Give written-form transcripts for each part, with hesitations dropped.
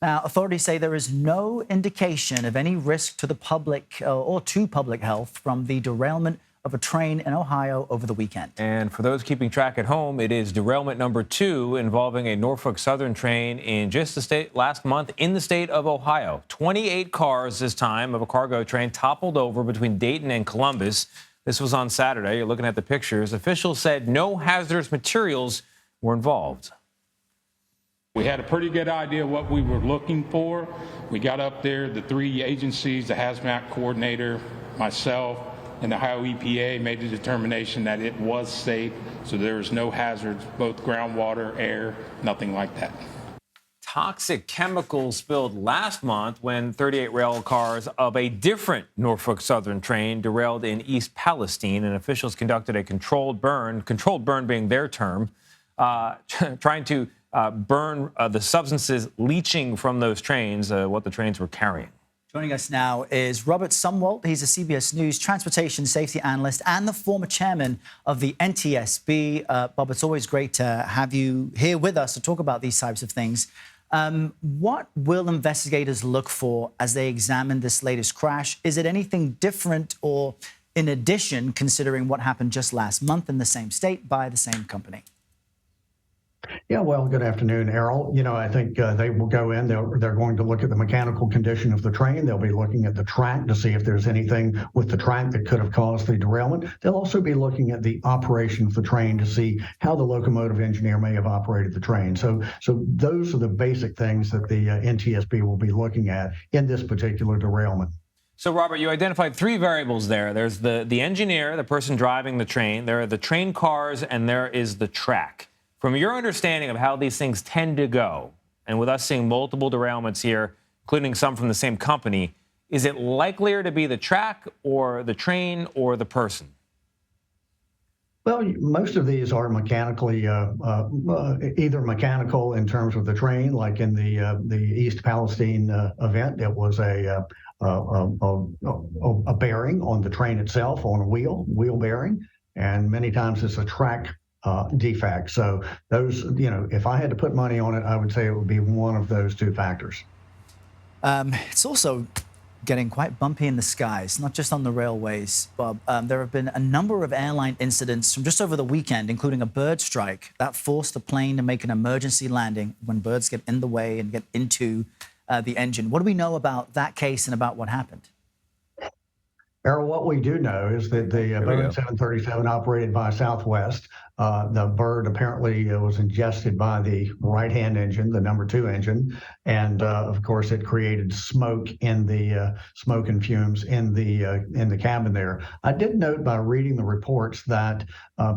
Now, authorities say there is no indication of any risk to the public or to public health from the derailment of a train in Ohio over the weekend. And for those keeping track at home, it is derailment number 2 involving a Norfolk Southern train in just the state last month in the state of Ohio. 28 cars this time of a cargo train toppled over between Dayton and Columbus. This was on Saturday. You're looking at the pictures. Officials said no hazardous materials were involved. We had a pretty good idea what we were looking for. We got up there, the 3 agencies, the hazmat coordinator, myself, and the Ohio EPA made the determination that it was safe, so there was no hazards, both groundwater, air, nothing like that. Toxic chemicals spilled last month when 38 rail cars of a different Norfolk Southern train derailed in East Palestine, and officials conducted a controlled burn being their term, trying to burn the substances leaching from those trains, what the trains were carrying. Joining us now is Robert Sumwalt. He's a CBS News transportation safety analyst and the former chairman of the NTSB. Bob, it's always great to have you here with us to talk about these types of things. What will investigators look for as they examine this latest crash? Is it anything different or in addition, considering what happened just last month in the same state by the same company? Yeah, well, good afternoon, Errol. I think they will go in. They're going to look at the mechanical condition of the train. They'll be looking at the track to see if there's anything with the track that could have caused the derailment. They'll also be looking at the operation of the train to see how the locomotive engineer may have operated the train. So those are the basic things that the NTSB will be looking at in this particular derailment. So, Robert, you identified 3 variables there. There's the engineer, the person driving the train. There are the train cars, and there is the track. From your understanding of how these things tend to go, and with us seeing multiple derailments here, including some from the same company, is it likelier to be the track or the train or the person? Well, most of these are mechanically, either mechanical in terms of the train, like in the East Palestine event. It was a bearing on the train itself, on a wheel bearing, and many times it's a track defect. So those, if I had to put money on it, I would say it would be one of those 2 factors. It's also getting quite bumpy in the skies, not just on the railways, Bob. There have been a number of airline incidents from just over the weekend, including a bird strike that forced the plane to make an emergency landing when birds get in the way and get into the engine. What do we know about that case and about what happened? Errol, what we do know is that the Boeing 737 operated by Southwest, the bird apparently was ingested by the right-hand engine, the number 2 engine, and of course it created smoke in the smoke and fumes in the cabin there. I did note by reading the reports that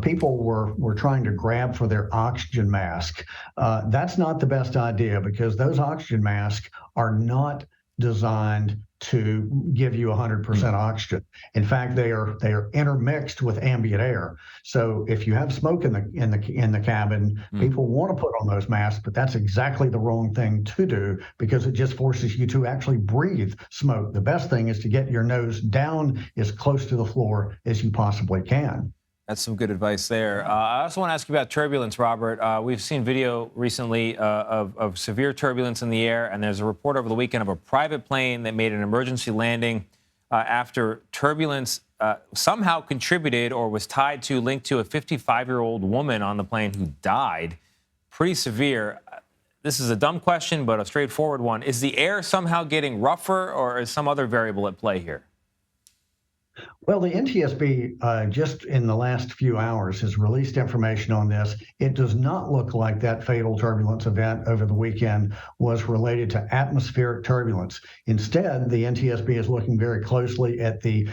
people were trying to grab for their oxygen mask. That's not the best idea because those oxygen masks are not designed to give you 100% oxygen. In fact, they are intermixed with ambient air. So if you have smoke in the cabin, people want to put on those masks, but that's exactly the wrong thing to do because it just forces you to actually breathe smoke. The best thing is to get your nose down as close to the floor as you possibly can. That's some good advice there. I also want to ask you about turbulence, Robert. We've seen video recently of severe turbulence in the air, and there's a report over the weekend of a private plane that made an emergency landing after turbulence somehow contributed or was linked to a 55-year-old woman on the plane who died. Pretty severe. This is a dumb question, but a straightforward one. Is the air somehow getting rougher, or is some other variable at play here? Well, the NTSB just in the last few hours has released information on this. It does not look like that fatal turbulence event over the weekend was related to atmospheric turbulence. Instead, the NTSB is looking very closely at the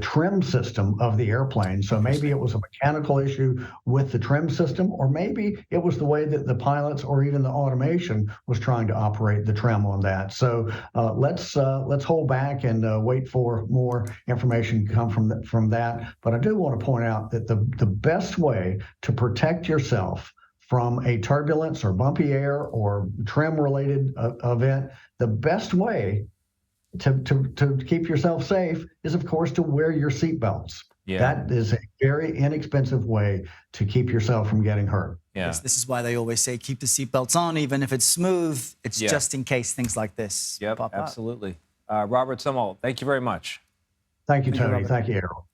trim system of the airplane. So maybe it was a mechanical issue with the trim system, or maybe it was the way that the pilots or even the automation was trying to operate the trim on that. So let's hold back and wait for more information come from that. But I do want to point out that the best way to protect yourself from a turbulence or bumpy air or trim-related event, the best way to keep yourself safe is, of course, to wear your seatbelts. Yeah. That is a very inexpensive way to keep yourself from getting hurt. Yeah. This is why they always say keep the seatbelts on, even if it's smooth. It's Yeah. just in case things like this Yep, pop up. absolutely. Robert Sumwalt, thank you very much. Thank you, Thank you, Tony. Robert. Thank you, Errol.